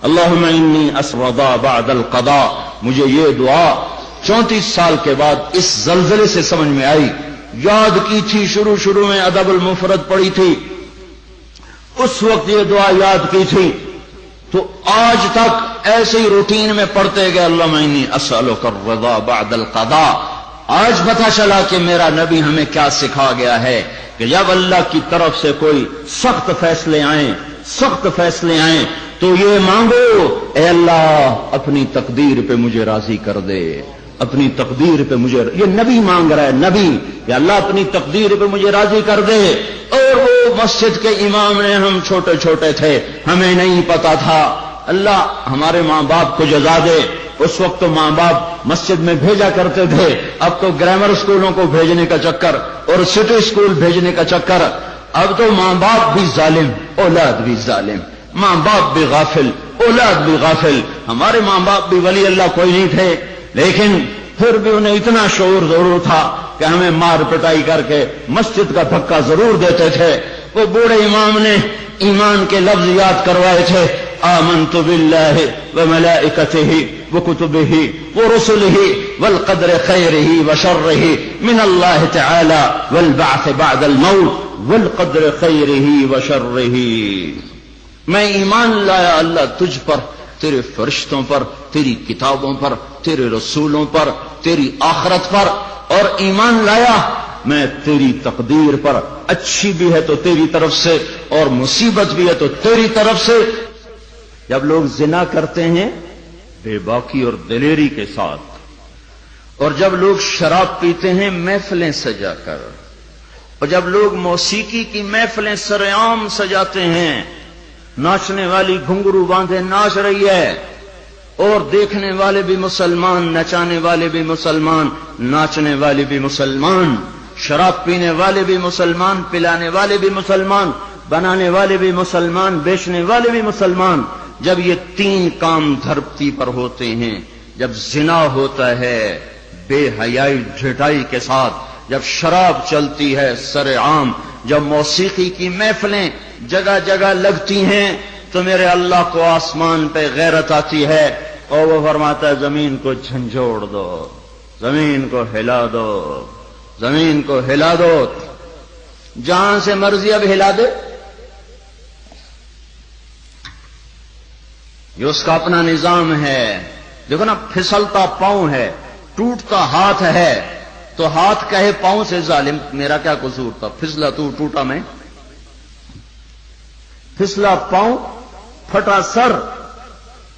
اللہم انی اسردا بعد القضاء. مجھے یہ دعا 34 سال کے بعد اس زلزلے سے سمجھ میں آئی. یاد کی تھی شروع میں ادب المفرد پڑھی تھی، اس وقت یہ دعا یاد کی تھی، تو آج تک ایسے ہی روٹین میں پڑھتے گئے اللہم انی اسألک الرضا بعد القضاء. آج پتہ چلا کہ میرا نبی ہمیں کیا سکھا گیا ہے کہ جب اللہ کی طرف سے کوئی سخت فیصلے آئیں تو یہ مانگو، اے اللہ اپنی تقدیر پہ مجھے راضی کر دے، اپنی تقدیر پہ مجھے، یہ نبی مانگ رہا ہے، نبی، کہ اللہ اپنی تقدیر پہ مجھے راضی کر دے. اور وہ مسجد کے امام نے، ہم چھوٹے تھے، ہمیں نہیں پتا تھا. اللہ ہمارے ماں باپ کو جزا دے. اس وقت تو ماں باپ مسجد میں بھیجا کرتے تھے، اب تو گرامر اسکولوں کو بھیجنے کا چکر اور سٹی اسکول بھیجنے کا چکر. اب تو ماں باپ بھی ظالم، اولاد بھی ظالم، ماں باپ بھی غافل، اولاد بھی غافل. ہمارے ماں باپ بھی ولی اللہ کوئی نہیں تھے، لیکن پھر بھی انہیں اتنا شعور ضرور تھا کہ ہمیں مار پٹائی کر کے مسجد کا دھکا ضرور دیتے تھے. وہ بوڑھے امام نے ایمان کے لفظ یاد کروائے تھے، آمنت باللہ وملائکتہ وکتبہ ورسلہ والقدر خیرہ وشرہ من اللہ تعالی والبعث بعد الموت والقدر خیرہ وشرہ. میں ایمان لایا اللہ تجھ پر، تیرے فرشتوں پر، تیری کتابوں پر، تیرے رسولوں پر، تیری آخرت پر، اور ایمان لایا میں تیری تقدیر پر، اچھی بھی ہے تو تیری طرف سے اور مصیبت بھی ہے تو تیری طرف سے. جب لوگ زنا کرتے ہیں بے باکی اور دلیری کے ساتھ، اور جب لوگ شراب پیتے ہیں محفلیں سجا کر، اور جب لوگ موسیقی کی محفلیں سرعام سجاتے ہیں، ناچنے والی گھنگرو باندھے ناچ رہی ہے، اور دیکھنے والے بھی مسلمان، نچانے والے بھی مسلمان، ناچنے والے بھی مسلمان، شراب پینے والے بھی مسلمان، پلانے والے بھی مسلمان، بنانے والے بھی مسلمان، بیچنے والے بھی مسلمان. جب یہ تین کام دھرتی پر ہوتے ہیں، جب زنا ہوتا ہے بے حیائی ڈھٹائی کے ساتھ، جب شراب چلتی ہے سرعام، جب موسیقی کی محفلیں جگہ جگہ لگتی ہیں، تو میرے اللہ کو آسمان پہ غیرت آتی ہے اور وہ فرماتا ہے زمین کو جھنجھوڑ دو، زمین کو ہلا دو، زمین کو ہلا دو. جہاں سے مرضی اب ہلا دے، یہ اس کا اپنا نظام ہے. دیکھو نا، پھسلتا پاؤں ہے، ٹوٹتا ہاتھ ہے، تو ہاتھ کہے پاؤں سے ظالم میرا کیا قصور تھا، پھسلا تو ٹوٹا میں. پھسلا پاؤں پھٹا سر،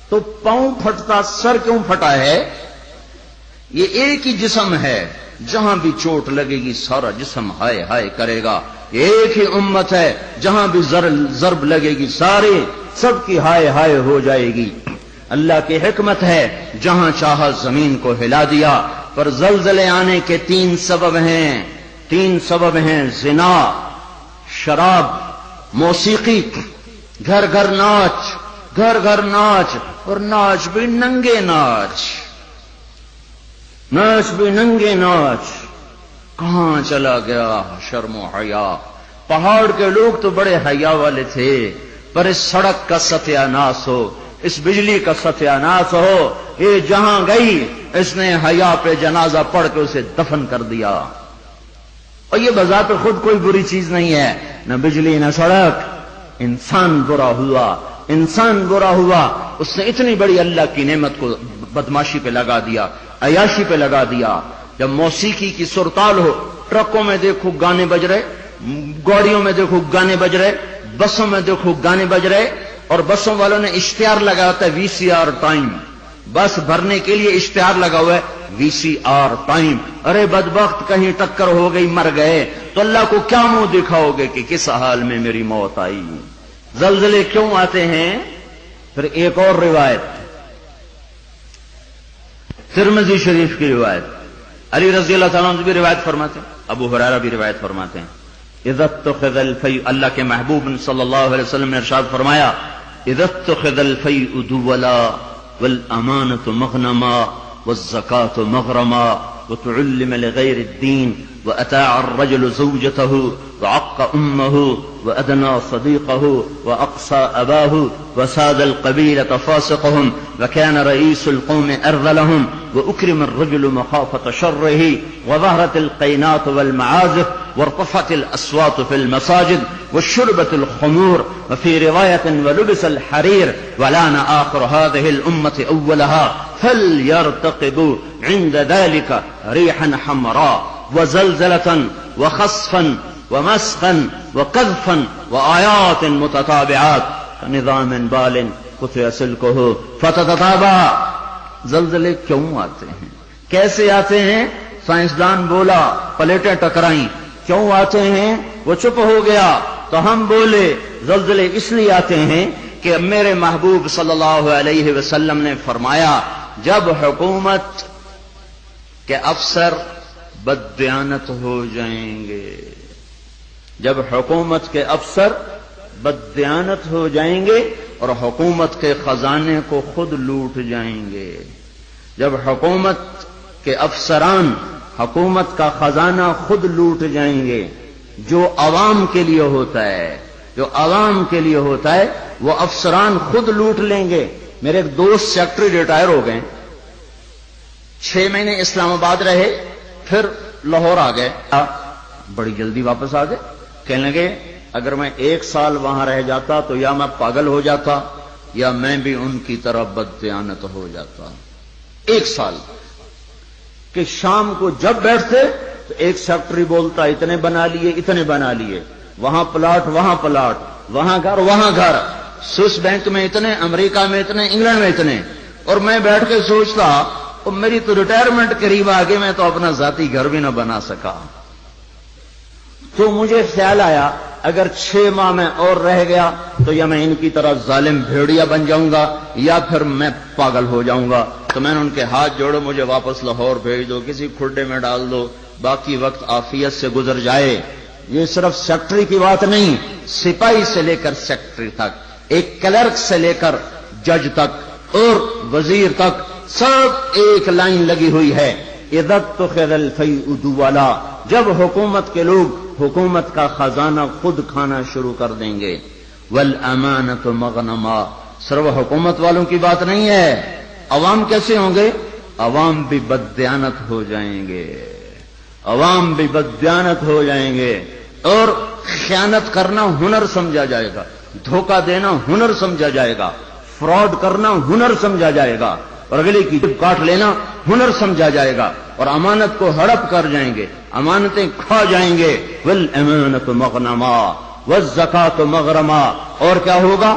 تو پاؤں پھٹتا سر کیوں پھٹا ہے؟ یہ ایک ہی جسم ہے، جہاں بھی چوٹ لگے گی سارا جسم ہائے ہائے کرے گا. ایک ہی امت ہے، جہاں بھی ضرب لگے گی سارے سب کی ہائے ہائے ہو جائے گی. اللہ کی حکمت ہے، جہاں چاہا زمین کو ہلا دیا. پر زلزلے آنے کے تین سبب ہیں، زنا، شراب، موسیقی. گھر گھر ناچ، اور ناچ بھی ننگے ناچ بھی ننگے ناچ. کہاں چلا گیا شرم و حیا؟ پہاڑ کے لوگ تو بڑے حیا والے تھے، پر اس سڑک کا ستیہ ناس ہو، اس بجلی کا ستیہ ناس ہو، یہ جہاں گئی اس نے حیا پہ جنازہ پڑھ کے اسے دفن کر دیا. اور یہ بذات خود کوئی بری چیز نہیں ہے، نہ بجلی نہ سڑک. انسان برا ہوا، اس نے اتنی بڑی اللہ کی نعمت کو بدماشی پہ لگا دیا، عیاشی پہ لگا دیا. جب موسیقی کی سرتال ہو، ٹرکوں میں دیکھو گانے بج رہے، گاڑیوں میں دیکھو گانے بج رہے، بسوں میں دیکھو گانے بج رہے، اور بسوں والوں نے اشتہار لگا ہوتا ہے VCR ٹائم. بس بھرنے کے لیے اشتہار لگا ہوا ہے VCR ٹائم. ارے بدبخت، کہیں ٹکر ہو گئی مر گئے تو اللہ کو کیا منہ دکھاؤ گے کہ کس حال میں میری موت آئی؟ زلزلے کیوں آتے ہیں؟ پھر ایک اور روایت، ترمذی شریف کی روایت، علی رضی اللہ تعالیٰ عنہ بھی روایت فرماتے ہیں، ابو ہریرہ بھی روایت فرماتے ہیں. اذا اتخذ الفیء، اللہ کے محبوب صلی اللہ علیہ وسلم نے ارشاد فرمایا، اذا اتخذ الفیء دولا والامانة مغنما والزکاة مغرما وتعلم لغير الدين وأتاع الرجل زوجته وعق أمه وأدنى صديقه وأقصى أباه وساد القبيلة فاسقهم وكان رئيس القوم أرذلهم وأكرم الرجل مخافة شره وظهرت القينات والمعازف وارتفعت الأصوات في المساجد وشربت الخمور وفي رواية ولبس الحرير ولان آخر هذه الأمة أولها فليرتقبوا عند ذلك ريحا حمراء وزلزلة وخسفا ومسخا وقذفا وآيات متتابعات نظام بال قطع سلكه فتتتابع. زلزلے کیوں آتے ہیں، کیسے آتے ہیں؟ سائنسدان بولا پلیٹیں ٹکرائیں. کیوں آتے ہیں؟ وہ چپ ہو گیا تو ہم بولے. زلزلے اس لیے آتے ہیں کہ میرے محبوب صلی اللہ علیہ وسلم نے فرمایا جب حکومت کے افسر بددیانت ہو جائیں گے، جب حکومت کے افسر بددیانت ہو جائیں گے اور حکومت کے خزانے کو خود لوٹ جائیں گے، جب حکومت کے افسران حکومت کا خزانہ خود لوٹ جائیں گے، جو عوام کے لیے ہوتا ہے، جو عوام کے لیے ہوتا ہے وہ افسران خود لوٹ لیں گے. میرے ایک دوست سیکٹری ریٹائر ہو گئے، 6 مہینے اسلام آباد رہے، پھر لاہور آ گئے، بڑی جلدی واپس آ گئے. کہنے لگے اگر میں 1 سال وہاں رہ جاتا تو یا میں پاگل ہو جاتا یا میں بھی ان کی طرح بددیانت ہو جاتا. 1 سال کہ شام کو جب بیٹھتے تو ایک سیکٹری بولتا اتنے بنا لیے اتنے بنا لیے، وہاں پلاٹ وہاں پلاٹ، وہاں گھر وہاں گھر، سوئس بینک میں اتنے، امریکہ میں اتنے، انگلینڈ میں اتنے. اور میں بیٹھ کے سوچتا اور میری تو ریٹائرمنٹ قریب آ گئی، میں تو اپنا ذاتی گھر بھی نہ بنا سکا. تو مجھے خیال آیا اگر 6 ماہ میں اور رہ گیا تو یا میں ان کی طرح ظالم بھیڑیا بن جاؤں گا یا پھر میں پاگل ہو جاؤں گا. تو میں نے ان کے ہاتھ جوڑے، مجھے واپس لاہور بھیج دو، کسی کھڈے میں ڈال دو، باقی وقت عافیت سے گزر جائے. یہ صرف سیکٹری کی بات نہیں، سپاہی سے لے کر سیکٹری تک، ایک کلرک سے لے کر جج تک اور وزیر تک سب ایک لائن لگی ہوئی ہے. اذا اتخذ الفیء دولا، جب حکومت کے لوگ حکومت کا خزانہ خود کھانا شروع کر دیں گے. والامانۃ مغنما، صرف حکومت والوں کی بات نہیں ہے، عوام کیسے ہوں گے؟ عوام بھی بددیانت ہو جائیں گے، عوام بھی بددیانت ہو جائیں گے اور خیانت کرنا ہنر سمجھا جائے گا، دھوکہ دینا ہنر سمجھا جائے گا، فراڈ کرنا ہنر سمجھا جائے گا اور اگلے کی جب کاٹ لینا ہنر سمجھا جائے گا اور امانت کو ہڑپ کر جائیں گے، امانتیں کھا جائیں گے. والامانۃ مغنما والزکاۃ مغرما، اور کیا ہوگا؟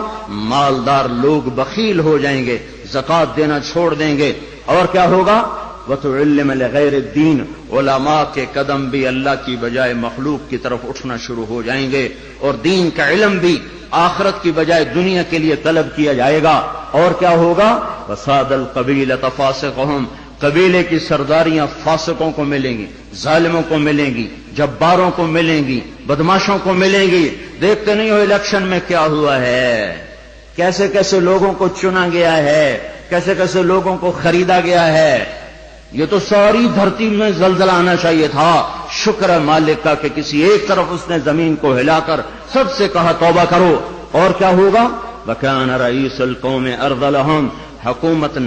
مالدار لوگ بخیل ہو جائیں گے، زکات دینا چھوڑ دیں گے. اور کیا ہوگا؟ وتعلم لغیر الدین، علماء کے قدم بھی اللہ کی بجائے مخلوق کی طرف اٹھنا شروع ہو جائیں گے اور دین کا علم بھی آخرت کی بجائے دنیا کے لیے طلب کیا جائے گا. اور کیا ہوگا؟ وساد القبیلۃ فاسقہم، قبیلے کی سرداریاں فاسقوں کو ملیں گی، ظالموں کو ملیں گی، جباروں کو ملیں گی، بدماشوں کو ملیں گی. دیکھتے نہیں ہو الیکشن میں کیا ہوا ہے، کیسے کیسے لوگوں کو چنا گیا ہے، کیسے کیسے لوگوں کو خریدا گیا ہے. یہ تو ساری دھرتی میں زلزلہ آنا چاہیے تھا. شکر ہے مالک کا کہ کسی ایک طرف اس نے زمین کو ہلا کر سب سے کہا توبہ کرو. اور کیا ہوگا؟ وَكَانَ رَئِيسُ الْقَوْمِ أَرْذَلَهُمْ، حکومت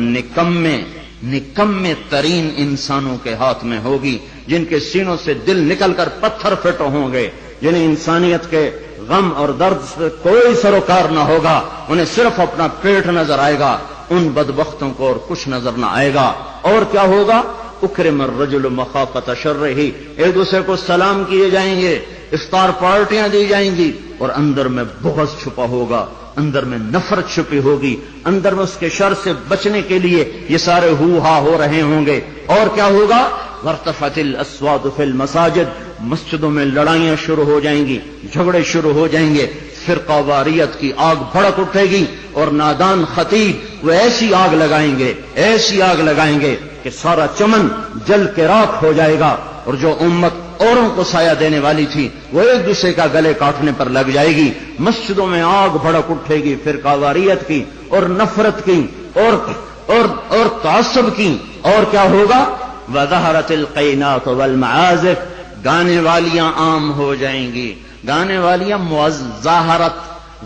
نکمے ترین انسانوں کے ہاتھ میں ہوگی، جن کے سینوں سے دل نکل کر پتھر فٹ ہوں گے، جنہیں انسانیت کے غم اور درد سے کوئی سروکار نہ ہوگا، انہیں صرف اپنا پیٹ نظر آئے گا. ان بدبختوں کو اور کچھ نظر نہ آئے گا. اور کیا ہوگا؟ اکرم الرجل مخافۃ شرہ، ایک دوسرے کو سلام کیے جائیں گے، افطار پارٹیاں دی جائیں گی اور اندر میں بغض چھپا ہوگا، اندر میں نفرت چھپی ہوگی، اندر میں اس کے شر سے بچنے کے لیے یہ سارے ہو ہا ہو رہے ہوں گے. اور کیا ہوگا؟ وارتفعت الاصوات فی المساجد، مسجدوں میں لڑائیاں شروع ہو جائیں گی، جھگڑے شروع ہو جائیں گے، فرقہ واریت کی آگ بھڑک اٹھے گی اور نادان خطیب وہ ایسی آگ لگائیں گے، ایسی آگ لگائیں گے کہ سارا چمن جل کے راکھ ہو جائے گا اور جو امت اوروں کو سایہ دینے والی تھی وہ ایک دوسرے کا گلے کاٹنے پر لگ جائے گی. مسجدوں میں آگ بھڑک اٹھے گی فرقہ واریت کی اور نفرت کی اور تعصب کی. اور کیا ہوگا؟ وظہرت القینات والمعازف، گانے والیاں عام ہو جائیں گی، گانے والیاں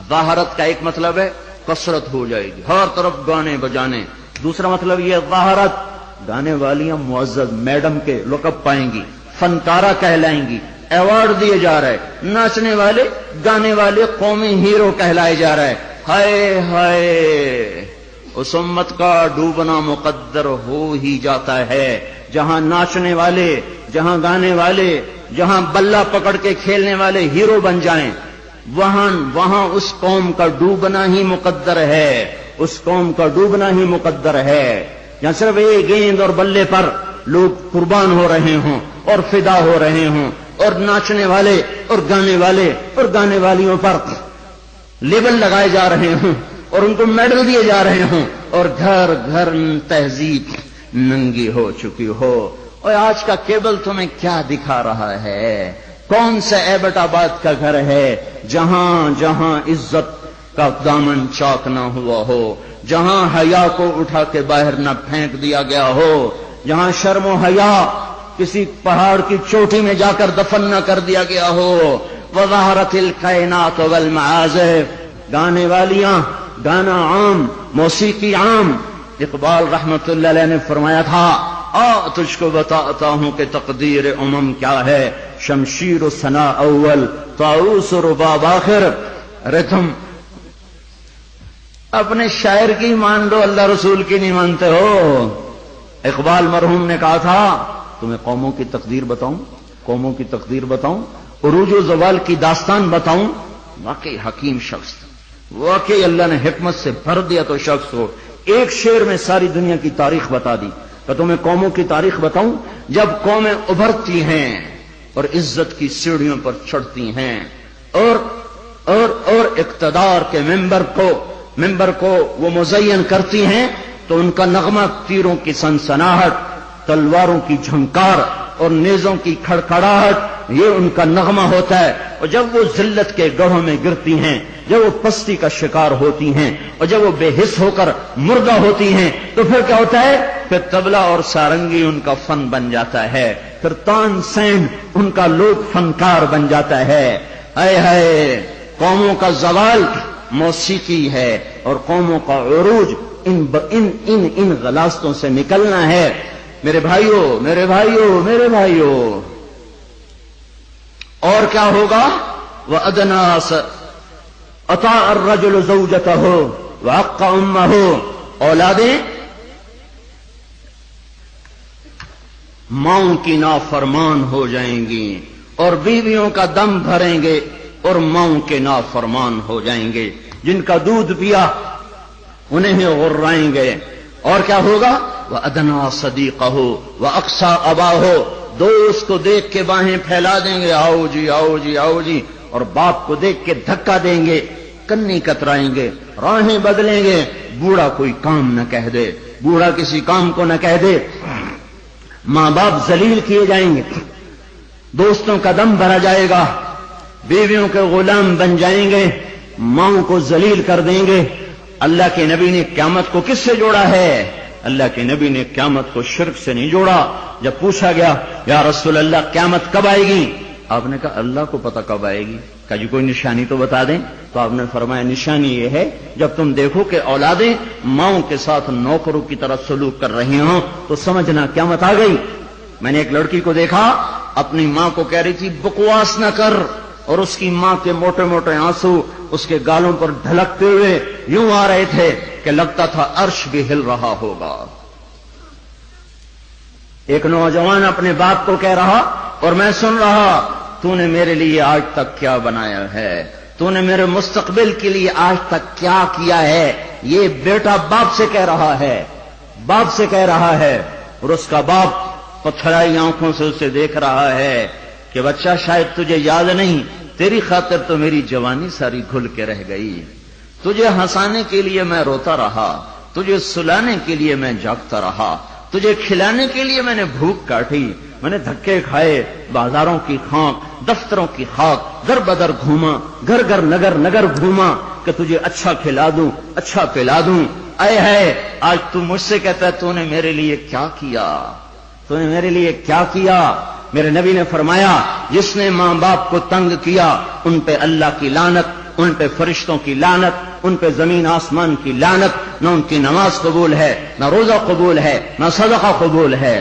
ظاہرت کا ایک مطلب ہے کثرت ہو جائے گی، ہر طرف گانے بجانے، دوسرا مطلب یہ ظاہرت، گانے والیاں معزز میڈم کے لقب پائیں گی، فنکارہ کہلائیں گی، ایوارڈ دیے جا رہے، ناچنے والے گانے والے قومی ہیرو کہلائے جا رہے۔ ہائے ہائے، اس امت کا ڈوبنا مقدر ہو ہی جاتا ہے، جہاں ناچنے والے، جہاں گانے والے، جہاں بلہ پکڑ کے کھیلنے والے ہیرو بن جائیں، وہاں اس قوم کا ڈوبنا ہی مقدر ہے، اس قوم کا ڈوبنا ہی مقدر ہے۔ جہاں صرف ایک گیند اور بلے پر لوگ قربان ہو رہے ہوں اور فدا ہو رہے ہوں، اور ناچنے والے اور گانے والے اور گانے والیوں پر لیبل لگائے جا رہے ہوں اور ان کو میڈل دیے جا رہے ہوں، اور گھر گھر تہذیب ننگی ہو چکی ہو۔ اور آج کا کیبل تمہیں کیا دکھا رہا ہے؟ کون سا ایبٹ آباد کا گھر ہے جہاں جہاں عزت کا دامن چاک نہ ہوا ہو، جہاں حیا کو اٹھا کے باہر نہ پھینک دیا گیا ہو، جہاں شرم و حیا کسی پہاڑ کی چوٹی میں جا کر دفن نہ کر دیا گیا ہو۔ وظہرت القینات والمعازف، گانے والیاں، گانا عام، موسیقی عام۔ اقبال رحمت اللہ علیہ نے فرمایا تھا، تجھ کو بتاتا ہوں کہ تقدیر امم کیا ہے، شمشیر و ثنا اول، طاؤس و رباب آخر۔ ارے تم اپنے شاعر کی مان لو، اللہ رسول کی نہیں مانتے ہو۔ اقبال مرحوم نے کہا تھا، تمہیں قوموں کی تقدیر بتاؤں، قوموں کی تقدیر بتاؤں، عروج و زوال کی داستان بتاؤں۔ واقعی حکیم شخص، واقعی اللہ نے حکمت سے بھر دیا تو شخص ہو، ایک شعر میں ساری دنیا کی تاریخ بتا دی۔ کہ تمہیں قوموں کی تاریخ بتاؤں، جب قومیں ابھرتی ہیں اور عزت کی سیڑھیوں پر چڑھتی ہیں اور اقتدار کے ممبر کو وہ مزین کرتی ہیں، تو ان کا نغمہ تیروں کی سنسناہٹ، تلواروں کی جھنکار اور نیزوں کی کھڑکھڑاہٹ، یہ ان کا نغمہ ہوتا ہے۔ اور جب وہ ذلت کے گڑھوں میں گرتی ہیں، جب وہ پستی کا شکار ہوتی ہیں، اور جب وہ بے حس ہو کر مردہ ہوتی ہیں، تو پھر کیا ہوتا ہے؟ پھر طبلہ اور سارنگی ان کا فن بن جاتا ہے، پھر تان سین ان کا لوک فنکار بن جاتا ہے۔ ہائے ہائے، قوموں کا زوال موسیقی ہے، اور قوموں کا عروج ان غلاستوں سے نکلنا ہے۔ میرے بھائیوں، میرے بھائیوں، میرے بھائیوں، اور کیا ہوگا؟ وَأَدْنَا أَطَاعَ الرَّجُلُ زَوْجَتَهُ وَعَقَّ أُمَّهُ، اولادیں ماؤں کی نافرمان ہو جائیں گی، اور بیویوں کا دم بھریں گے اور ماؤں کے نافرمان ہو جائیں گے، جن کا دودھ پیا انہیں غرائیں گے۔ اور کیا ہوگا؟ وَأَدْنَا صَدِيقَهُ وَأَقْصَى أَبَاهُ، دوست کو دیکھ کے باہیں پھیلا دیں گے، آؤ جی آؤ جی آؤ جی، اور باپ کو دیکھ کے دھکا دیں گے، کنی کترائیں گے، راہیں بدلیں گے۔ بوڑھا کوئی کام نہ کہہ دے، بوڑھا کسی کام کو نہ کہہ دے، ماں باپ ذلیل کیے جائیں گے، دوستوں کا دم بھرا جائے گا، بیویوں کے غلام بن جائیں گے، ماؤں کو ذلیل کر دیں گے۔ اللہ کے نبی نے قیامت کو کس سے جوڑا ہے؟ اللہ کے نبی نے قیامت کو شرک سے نہیں جوڑا۔ جب پوچھا گیا یا رسول اللہ قیامت کب آئے گی، آپ نے کہا اللہ کو پتہ کب آئے گی، کہا جی کوئی نشانی تو بتا دیں۔ تو آپ نے فرمایا نشانی یہ ہے جب تم دیکھو کہ اولادیں ماؤں کے ساتھ نوکروں کی طرح سلوک کر رہی ہوں تو سمجھنا قیامت آ گئی۔ میں نے ایک لڑکی کو دیکھا، اپنی ماں کو کہہ رہی تھی بکواس نہ کر، اور اس کی ماں کے موٹے موٹے آنسو اس کے گالوں پر ڈھلکتے ہوئے یوں آ رہے تھے کہ لگتا تھا عرش بھی ہل رہا ہوگا۔ ایک نوجوان اپنے باپ کو کہہ رہا، اور میں سن رہا، تو نے میرے لیے آج تک کیا بنایا ہے، تو نے میرے مستقبل کے لیے آج تک کیا کیا ہے۔ یہ بیٹا باپ سے کہہ رہا ہے، باپ سے کہہ رہا ہے، اور اس کا باپ پتھرائی آنکھوں سے اسے دیکھ رہا ہے کہ بچہ شاید تجھے یاد نہیں، تیری خاطر تو میری جوانی ساری گھل کے رہ گئی، تجھے ہنسانے کے لیے میں روتا رہا، تجھے سلانے کے لیے میں جاگتا رہا، تجھے کھلانے کے لیے میں نے بھوک کاٹی، میں نے دھکے کھائے، بازاروں کی خاک، دفتروں کی خاک، در بدر گھوما، گھر گھر نگر نگر گھوما کہ تجھے اچھا کھلا دوں، اچھا پلا دوں۔ اے ہے آج تو مجھ سے کہتا ہے تو نے میرے لیے کیا کیا، تو نے میرے لیے کیا کیا؟ میرے نبی نے فرمایا جس نے ماں باپ کو تنگ کیا ان پہ اللہ کی لعنت، ان پہ فرشتوں کی لعنت، ان پہ زمین آسمان کی لعنت، نہ ان کی نماز قبول ہے، نہ روزہ قبول ہے، نہ صدقہ قبول ہے۔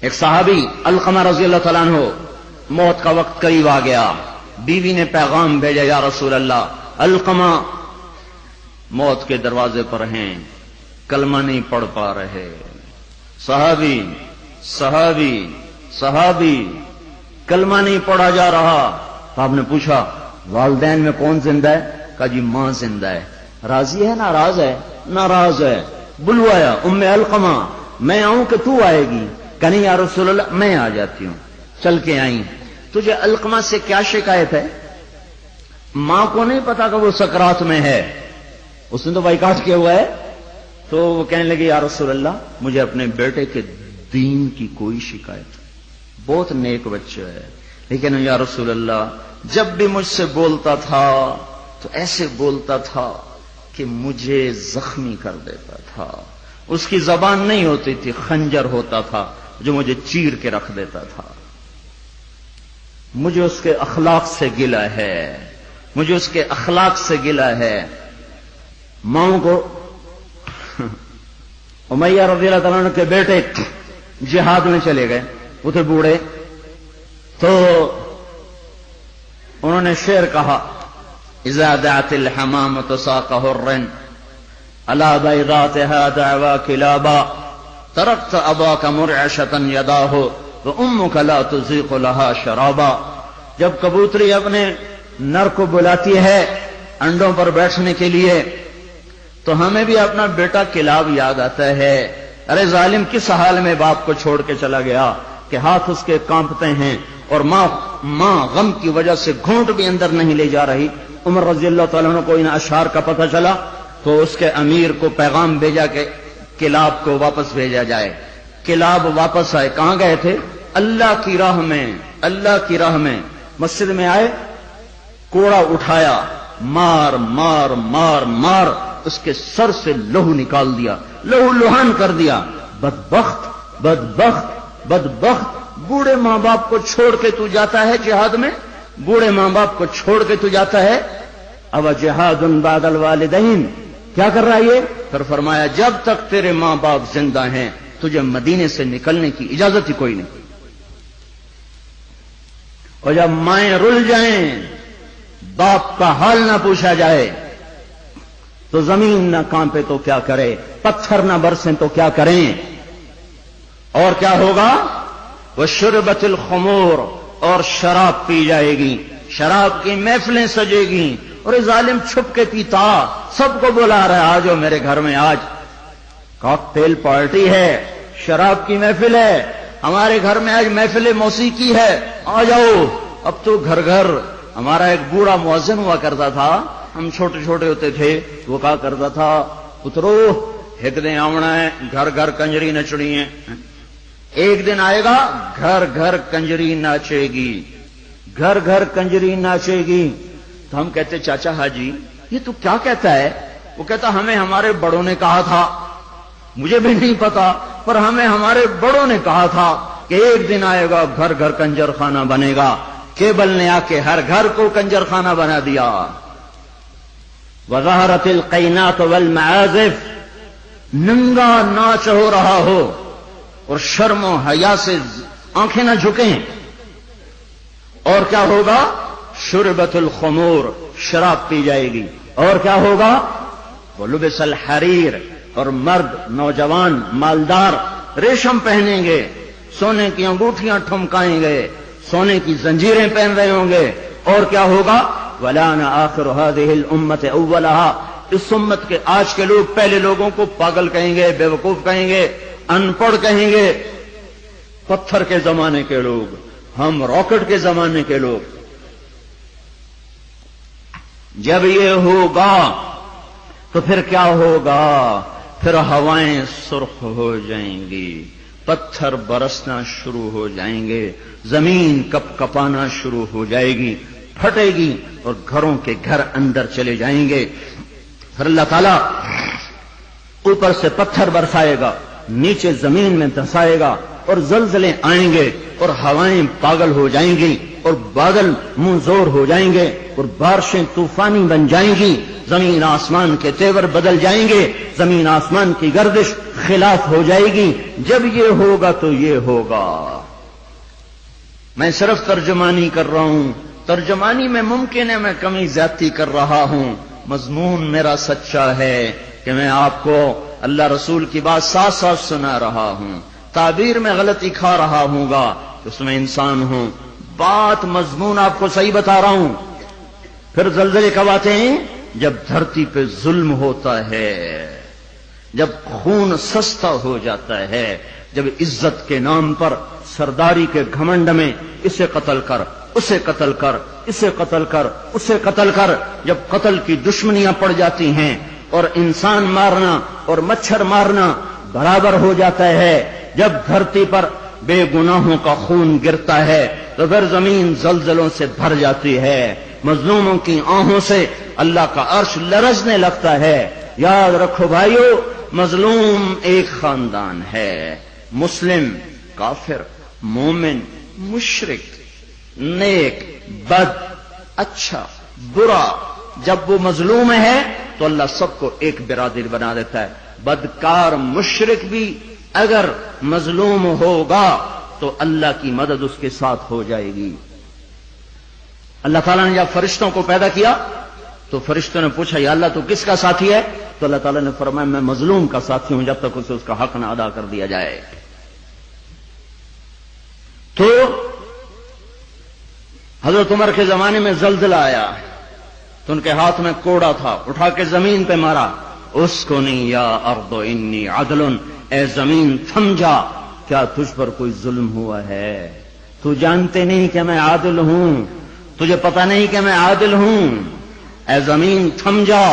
ایک صحابی علقمہ رضی اللہ تعالیٰ عنہ، موت کا وقت قریب آ گیا، بیوی نے پیغام بھیجا یا رسول اللہ علقمہ موت کے دروازے پر ہیں، کلمہ نہیں پڑھ پا رہے۔ صحابی کلمہ نہیں پڑھا جا رہا۔ تو آپ نے پوچھا والدین میں کون زندہ ہے؟ کہا جی ماں زندہ ہے۔ راضی ہے ناراض ہے؟ ناراض ہے۔ بلوایا ام علقمہ، میں آؤں کہ تو آئے گی؟ کہ نہیں یا رسول اللہ میں آ جاتی ہوں۔ چل کے آئیں۔ تجھے علقمہ سے کیا شکایت ہے؟ ماں کو نہیں پتا کہ وہ سکرات میں ہے، اس نے تو بائیکاٹ کیا ہوا ہے۔ تو وہ کہنے لگے یا رسول اللہ مجھے اپنے بیٹے کے دین کی کوئی شکایت، بہت نیک بچہ ہے، لیکن یا رسول اللہ جب بھی مجھ سے بولتا تھا تو ایسے بولتا تھا کہ مجھے زخمی کر دیتا تھا، اس کی زبان نہیں ہوتی تھی، خنجر ہوتا تھا جو مجھے چیر کے رکھ دیتا تھا۔ مجھے اس کے اخلاق سے گلہ ہے، مجھے اس کے اخلاق سے گلہ ہے۔ ماں کو امیہ رضی اللہ تعالیٰ عنہ کے بیٹے جہاد میں چلے گئے، وہ تھے بوڑھے، تو انہوں نے شعر کہا اذا دعت الحمامة ساق حر على بيضاتها دعوى كلابا تركت اباك مرعشة يداه وامك لا تزيق لها شرابا۔ جب کبوتری اپنے نر کو بلاتی ہے انڈوں پر بیٹھنے کے لیے تو ہمیں بھی اپنا بیٹا کلاب یاد آتا ہے۔ ارے ظالم کس حال میں باپ کو چھوڑ کے چلا گیا کہ ہاتھ اس کے کانپتے ہیں، اور ماں غم کی وجہ سے گھونٹ بھی اندر نہیں لے جا رہی۔ عمر رضی اللہ تعالیٰ عنہ کو ان اشعار کا پتہ چلا تو اس کے امیر کو پیغام بھیجا کہ کلاب کو واپس بھیجا جائے۔ کلاب واپس آئے، کہاں گئے تھے؟ اللہ کی راہ میں، اللہ کی راہ میں۔ مسجد میں آئے، کوڑا اٹھایا، مار مار مار مار اس کے سر سے لہو نکال دیا، لہو لہان کر دیا۔ بدبخت بدبخت بدبخت، بوڑھے ماں باپ کو چھوڑ کے تو جاتا ہے جہاد میں، بوڑھے ماں باپ کو چھوڑ کے تو جاتا ہے۔ اب جہاد بعد الوالدین، کیا کر رہا ہے یہ؟ پھر فرمایا جب تک تیرے ماں باپ زندہ ہیں تجھے مدینے سے نکلنے کی اجازت ہی کوئی نہیں، اور جب مائیں رل جائیں، باپ کا حال نہ پوچھا جائے تو زمین نہ کانپے تو کیا کرے، پتھر نہ برسیں تو کیا کریں، اور کیا ہوگا؟ وشربت الخمور، اور شراب پی جائے گی، شراب کی محفلیں سجے گی، اور ظالم چھپ کے پیتا، سب کو بلا رہا ہے آجو میرے گھر میں، آج کاکٹیل پارٹی ہے، شراب کی محفل ہے، ہمارے گھر میں آج محفل موسیقی ہے، آ جاؤ۔ اب تو گھر گھر۔ ہمارا ایک بوڑھا مؤذن ہوا کرتا تھا، ہم چھوٹے چھوٹے ہوتے تھے، وہ کہا کرتا تھا پترو ایک دن آونا ہے، گھر گھر کنجری نچڑی ہے، ایک دن آئے گا گھر گھر کنجری ناچے گی، گھر گھر کنجری ناچے گی۔ تو ہم کہتے چاچا حاجی یہ تو کیا کہتا ہے؟ وہ کہتا ہمیں ہمارے بڑوں نے کہا تھا، مجھے بھی نہیں پتا پر ہمیں ہمارے بڑوں نے کہا تھا کہ ایک دن آئے گا گھر گھر کنجر خانہ بنے گا۔ کیبل نے آ کے ہر گھر کو کنجر خانہ بنا دیا۔ وظہرت القینات والمعازف، ننگا ناچ ہو رہا ہو اور شرم و حیا سے آنکھیں نہ جھکیں، اور کیا ہوگا؟ شربت الخمور، شراب پی جائے گی، اور کیا ہوگا؟ ولبس الحریر، اور مرد نوجوان مالدار ریشم پہنیں گے، سونے کی انگوٹھیاں ٹھمکائیں گے، سونے کی زنجیریں پہن رہے ہوں گے، اور کیا ہوگا؟ وَلَانَ آخِرُ هَذِهِ الْأُمَّةِ أَوَّلَهَا، اس امت کے آج کے لوگ پہلے لوگوں کو پاگل کہیں گے، بے وقوف کہیں گے، ان پڑھ کہیں گے۔ پتھر کے زمانے کے لوگ، ہم راکٹ کے زمانے کے لوگ۔ جب یہ ہوگا تو پھر کیا ہوگا؟ پھر ہوائیں سرخ ہو جائیں گی، پتھر برسنا شروع ہو جائیں گے، زمین کپ کپانا شروع ہو جائے گی، پھٹے گی، اور گھروں کے گھر اندر چلے جائیں گے۔ پھر اللہ تعالیٰ اوپر سے پتھر برسائے گا، نیچے زمین میں دھسائے گا، اور زلزلے آئیں گے اور ہوائیں پاگل ہو جائیں گی اور بادل منہ زور ہو جائیں گے اور بارشیں طوفانی بن جائیں گی، زمین آسمان کے تیور بدل جائیں گے، زمین آسمان کی گردش خلاف ہو جائے گی۔ جب یہ ہوگا تو یہ ہوگا۔ میں صرف ترجمانی کر رہا ہوں، ترجمانی میں ممکن ہے میں کمی زیادتی کر رہا ہوں، مضمون میرا سچا ہے کہ میں آپ کو اللہ رسول کی بات ساتھ ساتھ سنا رہا ہوں۔ تعبیر میں غلطی کھا رہا ہوں گا، اس میں انسان ہوں، بات مضمون آپ کو صحیح بتا رہا ہوں۔ پھر زلزلے کب آتے ہیں؟ جب دھرتی پہ ظلم ہوتا ہے، جب خون سستا ہو جاتا ہے، جب عزت کے نام پر سرداری کے گھمنڈ میں اسے قتل کر، اسے قتل کر، اسے قتل کر، اسے قتل کر، جب قتل کی دشمنیاں پڑ جاتی ہیں اور انسان مارنا اور مچھر مارنا برابر ہو جاتا ہے، جب دھرتی پر بے گناہوں کا خون گرتا ہے تو پھر زمین زلزلوں سے بھر جاتی ہے، مظلوموں کی آہوں سے اللہ کا عرش لرزنے لگتا ہے۔ یاد رکھو بھائیو، مظلوم ایک خاندان ہے، مسلم، کافر، مومن، مشرک، نیک، بد، اچھا، برا، جب وہ مظلوم ہے تو اللہ سب کو ایک برادری بنا دیتا ہے۔ بدکار مشرک بھی اگر مظلوم ہوگا تو اللہ کی مدد اس کے ساتھ ہو جائے گی۔ اللہ تعالیٰ نے جب فرشتوں کو پیدا کیا تو فرشتوں نے پوچھا یا اللہ تو کس کا ساتھی ہے؟ تو اللہ تعالیٰ نے فرمایا میں مظلوم کا ساتھی ہوں جب تک اسے اس کا حق نہ ادا کر دیا جائے۔ تو حضرت عمر کے زمانے میں زلزلہ آیا تو ان کے ہاتھ میں کوڑا تھا، اٹھا کے زمین پہ مارا، اسکنی یا ارض انی عدل، اے زمین تھم جا، کیا تجھ پر کوئی ظلم ہوا ہے؟ تو جانتے نہیں کہ میں عادل ہوں، تجھے پتہ نہیں کہ میں عادل ہوں، اے زمین تھم جا،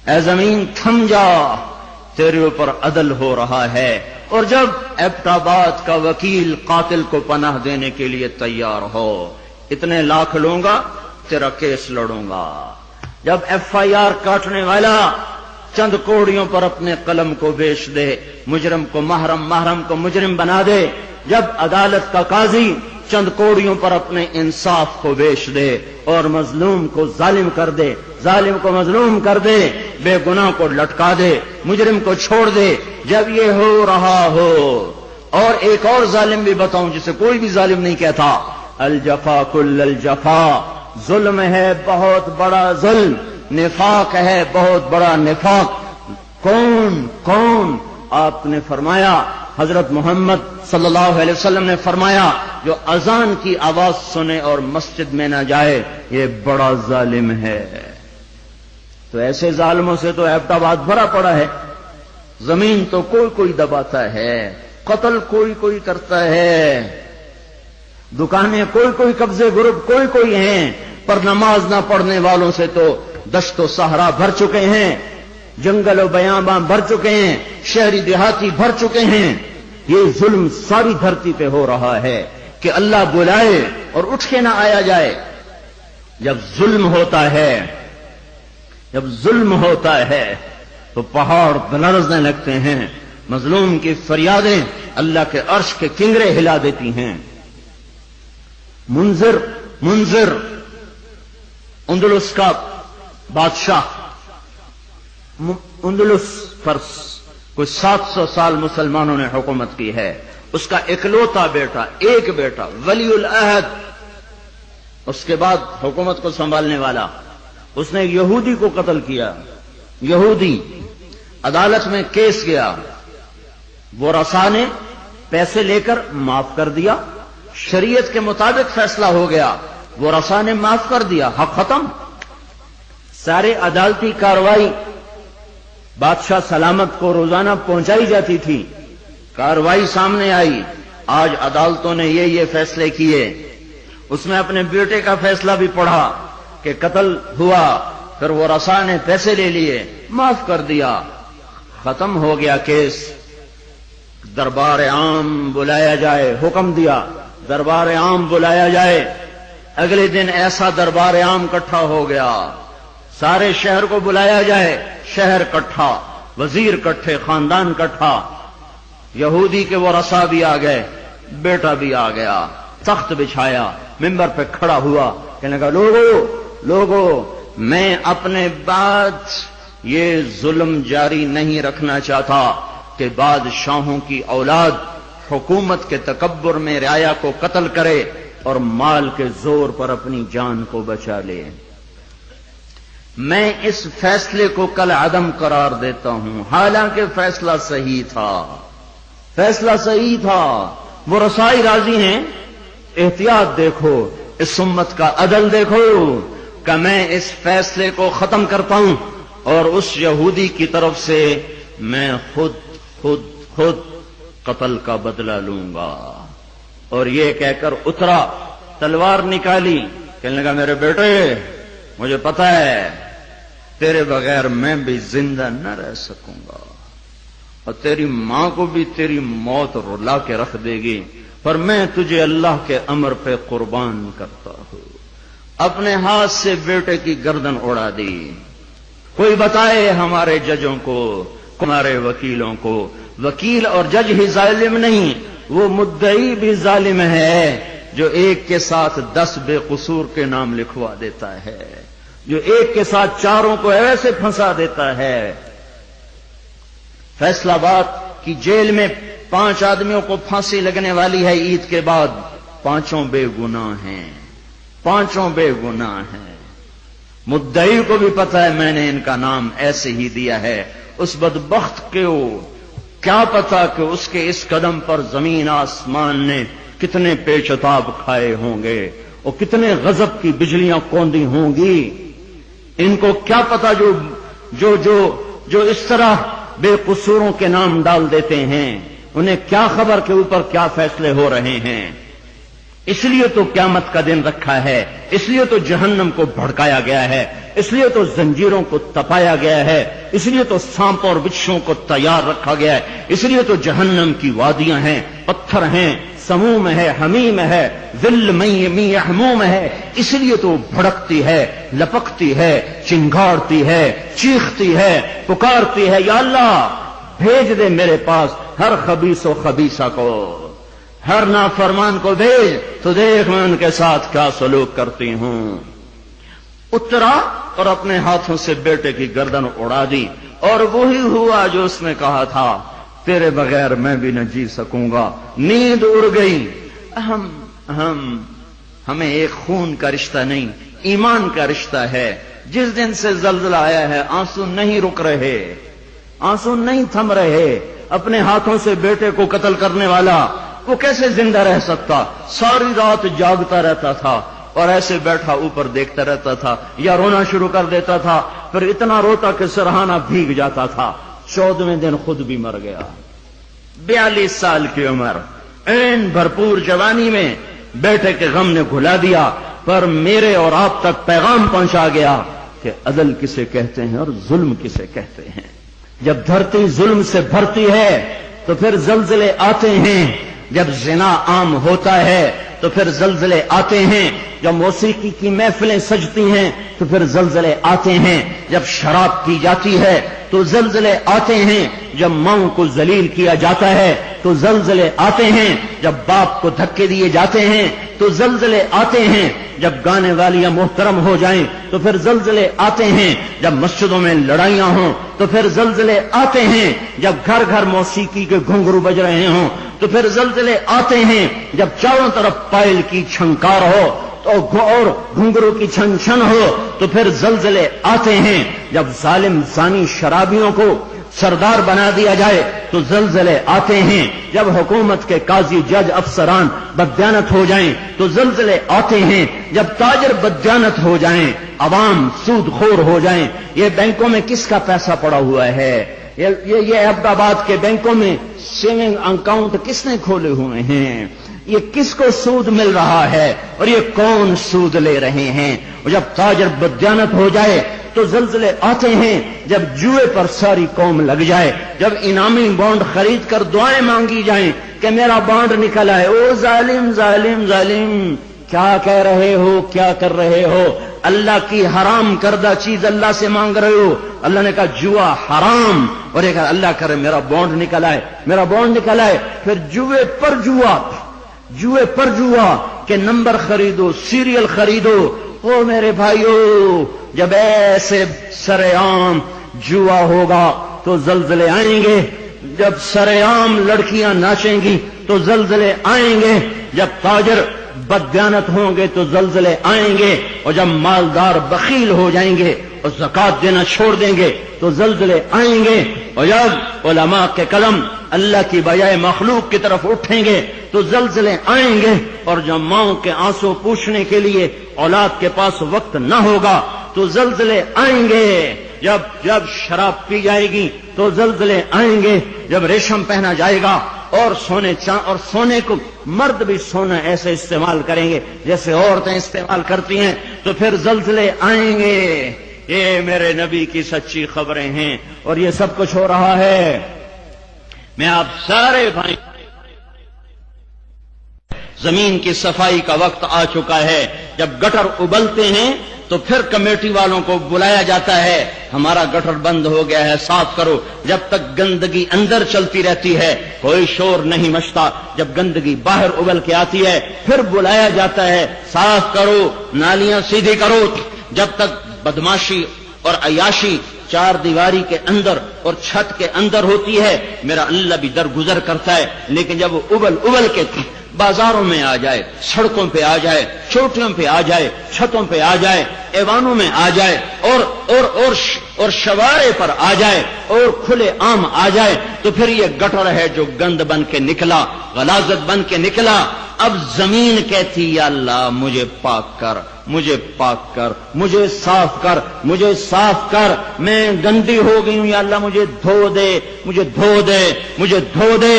اے زمین تھم جا، تیرے اوپر عدل ہو رہا ہے۔ اور جب ایبٹ آباد کا وکیل قاتل کو پناہ دینے کے لیے تیار ہو، اتنے لاکھ لوں گا، تیرا کیس لڑوں گا۔ جب ایف آئی آر کاٹنے والا چند کوڑیوں پر اپنے قلم کو بیچ دے، مجرم کو محرم، محرم کو مجرم بنا دے، جب عدالت کا قاضی چند کوڑیوں پر اپنے انصاف کو بیچ دے اور مظلوم کو ظالم کر دے، ظالم کو مظلوم کر دے، بے گناہ کو لٹکا دے، مجرم کو چھوڑ دے، جب یہ ہو رہا ہو، اور ایک اور ظالم بھی بتاؤں جسے کوئی بھی ظالم نہیں کہتا، الجفا کل الجفا، ظلم ہے بہت بڑا ظلم، نفاق ہے بہت بڑا نفاق۔ کون کون؟ آپ نے فرمایا، حضرت محمد صلی اللہ علیہ وسلم نے فرمایا، جو اذان کی آواز سنے اور مسجد میں نہ جائے یہ بڑا ظالم ہے۔ تو ایسے ظالموں سے تو ایبٹ آباد بھرا پڑا ہے، زمین تو کوئی کوئی دباتا ہے، قتل کوئی کوئی کرتا ہے، دکانیں کوئی کوئی، قبضے گروپ کوئی کوئی ہیں، پر نماز نہ پڑھنے والوں سے تو دشت و صحرا بھر چکے ہیں، جنگل و بیاباں بھر چکے ہیں، شہری دیہاتی بھر چکے ہیں۔ یہ ظلم ساری دھرتی پہ ہو رہا ہے کہ اللہ بلائے اور اٹھ کے نہ آیا جائے۔ جب ظلم ہوتا ہے، جب ظلم ہوتا ہے تو پہاڑ لرزنے لگتے ہیں، مظلوم کی فریادیں اللہ کے عرش کے کنگرے ہلا دیتی ہیں۔ منذر اندلس کا بادشاہ، اندلس پر کوئی 700 سال مسلمانوں نے حکومت کی ہے، اس کا اکلوتا بیٹا، ایک بیٹا ولی العہد، اس کے بعد حکومت کو سنبھالنے والا، اس نے یہودی کو قتل کیا، یہودی، عدالت میں کیس گیا، وہ رسا نے پیسے لے کر معاف کر دیا، شریعت کے مطابق فیصلہ ہو گیا، وہ رسا نے معاف کر دیا، حق ختم۔ سارے عدالتی کارروائی بادشاہ سلامت کو روزانہ پہنچائی جاتی تھی، کارروائی سامنے آئی، آج عدالتوں نے یہ فیصلے کیے، اس میں اپنے بیٹے کا فیصلہ بھی پڑھا کہ قتل ہوا، پھر وہ رسا نے پیسے لے لیے، معاف کر دیا، ختم ہو گیا کیس۔ دربار عام بلایا جائے، حکم دیا دربار عام بلایا جائے، اگلے دن ایسا دربار عام اکٹھا ہو گیا، سارے شہر کو بلایا جائے، شہر اکٹھا، وزیر کٹھے، خاندان کٹھا، یہودی کے وہ رسا بھی آ گئے، بیٹا بھی آ گیا، تخت بچھایا، ممبر پہ کھڑا ہوا، کہنے لگا لوگو میں اپنے بعد یہ ظلم جاری نہیں رکھنا چاہتا کہ بادشاہوں کی اولاد حکومت کے تکبر میں رعایا کو قتل کرے اور مال کے زور پر اپنی جان کو بچا لے۔ میں اس فیصلے کو کل عدم قرار دیتا ہوں، حالانکہ فیصلہ صحیح تھا، فیصلہ صحیح تھا۔ وہ رسائی راضی ہیں، احتیاط دیکھو، اس امت کا عدل دیکھو کہ میں اس فیصلے کو ختم کرتا ہوں اور اس یہودی کی طرف سے میں خود قتل کا بدلہ لوں گا۔ اور یہ کہہ کر اترا، تلوار نکالی، کہنے لگا میرے بیٹے مجھے پتا ہے تیرے بغیر میں بھی زندہ نہ رہ سکوں گا اور تیری ماں کو بھی تیری موت رلا کے رکھ دے گی، پر میں تجھے اللہ کے امر پہ قربان کرتا ہوں۔ اپنے ہاتھ سے بیٹے کی گردن اڑا دی۔ کوئی بتائے ہمارے ججوں کو، ہمارے وکیلوں کو، وکیل اور جج ہی ظالم نہیں، وہ مدعی بھی ظالم ہے جو ایک کے ساتھ 10 بے قصور کے نام لکھوا دیتا ہے، جو ایک کے ساتھ 4 کو ایسے پھنسا دیتا ہے۔ فیصل آباد کی جیل میں 5 آدمیوں کو پھانسی لگنے والی ہے عید کے بعد، 5 بے گناہ ہیں، 5 بے گناہ ہیں۔ مدعی کو بھی پتا ہے میں نے ان کا نام ایسے ہی دیا ہے، اس بدبخت کو کیا پتا کہ اس کے اس قدم پر زمین آسمان نے کتنے پیچتاب کھائے ہوں گے اور کتنے غضب کی بجلیاں کوندی ہوں گی۔ ان کو کیا پتا جو اس طرح بے قصوروں کے نام ڈال دیتے ہیں، انہیں کیا خبر کہ اوپر کیا فیصلے ہو رہے ہیں۔ اس لیے تو قیامت کا دن رکھا ہے، اس لیے تو جہنم کو بھڑکایا گیا ہے، اس لیے تو زنجیروں کو تپایا گیا ہے، اس لیے تو سانپ اور بچھوؤں کو تیار رکھا گیا ہے، اس لیے تو جہنم کی وادیاں ہیں، پتھر ہیں، سموم ہے، حمیم ہے، ذل می حموم ہے، اس لیے تو بھڑکتی ہے، لپکتی ہے، چنگاڑتی ہے، چیختی ہے، پکارتی ہے، یا اللہ بھیج دے میرے پاس ہر خبیث و خبیثہ کو، ہر نافرمان کو بھیج تو دیکھ میں ان کے ساتھ کیا سلوک کرتی ہوں۔ اترا اور اپنے ہاتھوں سے بیٹے کی گردن اڑا دی، اور وہی ہوا جو اس نے کہا تھا، تیرے بغیر میں بھی نہ جی سکوں گا۔ نیند اڑ گئی۔ ہمیں ایک خون کا رشتہ نہیں، ایمان کا رشتہ ہے۔ جس دن سے زلزلہ آیا ہے آنسو نہیں رک رہے، آنسو نہیں تھم رہے۔ اپنے ہاتھوں سے بیٹے کو قتل کرنے والا وہ کیسے زندہ رہ سکتا؟ ساری رات جاگتا رہتا تھا اور ایسے بیٹھا اوپر دیکھتا رہتا تھا، یا رونا شروع کر دیتا تھا، پھر اتنا روتا کہ سرہانہ بھیگ جاتا تھا۔ 14ویں دن خود بھی مر گیا۔ 42 سال کی عمر، این بھرپور جوانی میں بیٹے کے غم نے گھلا دیا، پر میرے اور آپ تک پیغام پہنچا گیا کہ عدل کسے کہتے ہیں اور ظلم کسے کہتے ہیں۔ جب دھرتی ظلم سے بھرتی ہے تو پھر زلزلے آتے ہیں، جب زنا عام ہوتا ہے تو پھر زلزلے آتے ہیں، جب موسیقی کی محفلیں سجتی ہیں تو پھر زلزلے آتے ہیں، جب شراب پی جاتی ہے تو زلزلے آتے ہیں، جب ماؤں کو ذلیل کیا جاتا ہے تو زلزلے آتے ہیں، جب باپ کو دھکے دیے جاتے ہیں تو زلزلے آتے ہیں، جب گانے والیاں محترم ہو جائیں تو پھر زلزلے آتے ہیں، جب مسجدوں میں لڑائیاں ہوں تو پھر زلزلے آتے ہیں، جب گھر گھر موسیقی کے گھنگرو بج رہے ہوں تو پھر زلزلے آتے ہیں، جب چاروں طرف پائل کی چھنکار ہو اور گھنگرو کی چھن چھن ہو تو پھر زلزلے آتے ہیں، جب ظالم زانی شرابیوں کو سردار بنا دیا جائے تو زلزلے آتے ہیں، جب حکومت کے قاضی جج افسران بددیانت ہو جائیں تو زلزلے آتے ہیں، جب تاجر بددیانت ہو جائیں، عوام سود خور ہو جائیں۔ یہ بینکوں میں کس کا پیسہ پڑا ہوا ہے؟ یہ عبد آباد کے بینکوں میں سیونگ اکاؤنٹ کس نے کھولے ہوئے ہیں؟ یہ کس کو سود مل رہا ہے اور یہ کون سود لے رہے ہیں؟ اور جب تاجر بددیانت ہو جائے تو زلزلے آتے ہیں، جب جوئے پر ساری قوم لگ جائے، جب انعامی بانڈ خرید کر دعائیں مانگی جائیں کہ میرا بانڈ نکل آئے، او ظالم ظالم ظالم کیا کہہ رہے ہو، کیا کر رہے ہو؟ اللہ کی حرام کردہ چیز اللہ سے مانگ رہے ہو۔ اللہ نے کہا جوا حرام، اور یہ کہا اللہ کرے میرا بانڈ نکل آئے، میرا بانڈ نکل آئے۔ پھر جوے پر جوا، جوے پر جوا کہ نمبر خریدو، سیریل خریدو۔ او میرے بھائیو، جب ایسے سرے عام جوا ہوگا تو زلزلے آئیں گے، جب سرے عام لڑکیاں ناچیں گی تو زلزلے آئیں گے، جب تاجر بددیانت ہوں گے تو زلزلے آئیں گے، اور جب مالدار بخیل ہو جائیں گے اور زکات دینا چھوڑ دیں گے تو زلزلے آئیں گے، اور جب علماء کے قلم اللہ کی بجائے مخلوق کی طرف اٹھیں گے تو زلزلے آئیں گے، اور جب ماؤں کے آنسو پوچھنے کے لیے اولاد کے پاس وقت نہ ہوگا تو زلزلے آئیں گے، جب شراب پی جائے گی تو زلزلے آئیں گے، جب ریشم پہنا جائے گا اور سونے کو مرد بھی سونا ایسے استعمال کریں گے جیسے عورتیں استعمال کرتی ہیں تو پھر زلزلے آئیں گے۔ یہ میرے نبی کی سچی خبریں ہیں، اور یہ سب کچھ ہو رہا ہے۔ میں آپ سارے بھائی، زمین کی صفائی کا وقت آ چکا ہے۔ جب گٹر ابلتے ہیں تو پھر کمیٹی والوں کو بلایا جاتا ہے، ہمارا گٹر بند ہو گیا ہے، صاف کرو۔ جب تک گندگی اندر چلتی رہتی ہے کوئی شور نہیں مچتا، جب گندگی باہر ابل کے آتی ہے پھر بلایا جاتا ہے، صاف کرو، نالیاں سیدھی کرو۔ جب تک بدماشی اور عیاشی چار دیواری کے اندر اور چھت کے اندر ہوتی ہے میرا اللہ بھی درگزر کرتا ہے، لیکن جب وہ ابل کے بازاروں میں آ جائے، سڑکوں پہ آ جائے، چوٹیوں پہ آ جائے، چھتوں پہ آ جائے، ایوانوں میں آ جائے، اور شوارے پر آ جائے، اور کھلے عام آ جائے، تو پھر یہ گٹر ہے جو گند بن کے نکلا، غلاظت بن کے نکلا۔ اب زمین کہتی یا اللہ مجھے پاک کر، مجھے پاک کر، مجھے صاف کر، مجھے صاف کر، میں گندی ہو گئی ہوں، یا اللہ مجھے دھو دے، مجھے دھو دے، مجھے دھو دے۔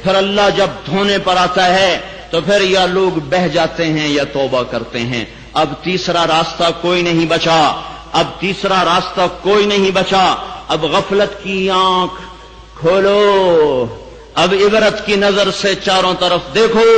پھر اللہ جب دھونے پر آتا ہے تو پھر یا لوگ بہہ جاتے ہیں یا توبہ کرتے ہیں۔ اب تیسرا راستہ کوئی نہیں بچا، اب تیسرا راستہ کوئی نہیں بچا۔ اب غفلت کی آنکھ کھولو، اب عبرت کی نظر سے چاروں طرف دیکھو،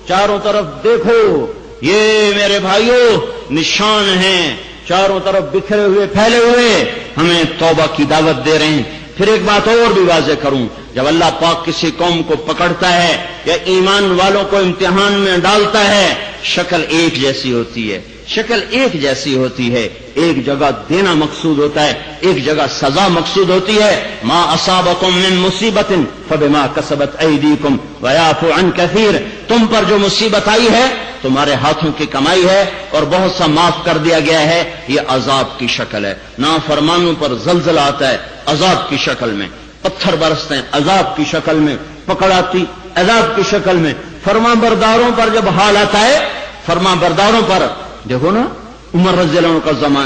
چاروں طرف دیکھو۔ یہ میرے بھائیوں نشان ہیں، چاروں طرف بکھرے ہوئے پھیلے ہوئے، ہمیں توبہ کی دعوت دے رہے ہیں۔ پھر ایک بات اور بھی واضح کروں، جب اللہ پاک کسی قوم کو پکڑتا ہے یا ایمان والوں کو امتحان میں ڈالتا ہے، شکل ایک جیسی ہوتی ہے، شکل ایک جیسی ہوتی ہے، ایک جگہ دینا مقصود ہوتا ہے، ایک جگہ سزا مقصود ہوتی ہے۔ ما اصابکم من مصیبت فبما کسبت ایدیکم ویعفو عن کثیر، تم پر جو مصیبت آئی ہے تمہارے ہاتھوں کی کمائی ہے اور بہت سا معاف کر دیا گیا ہے، یہ عذاب کی شکل ہے۔ نافرمانوں پر زلزلہ آتا ہے عذاب کی شکل میں، پتھر برستے ہیں عذاب کی شکل میں، پکڑاتی عذاب کی شکل میں۔ فرما برداروں پر جب حال آتا ہے، فرما برداروں پر دیکھو نا، عمر رضی اللہ عنہ کا زمانہ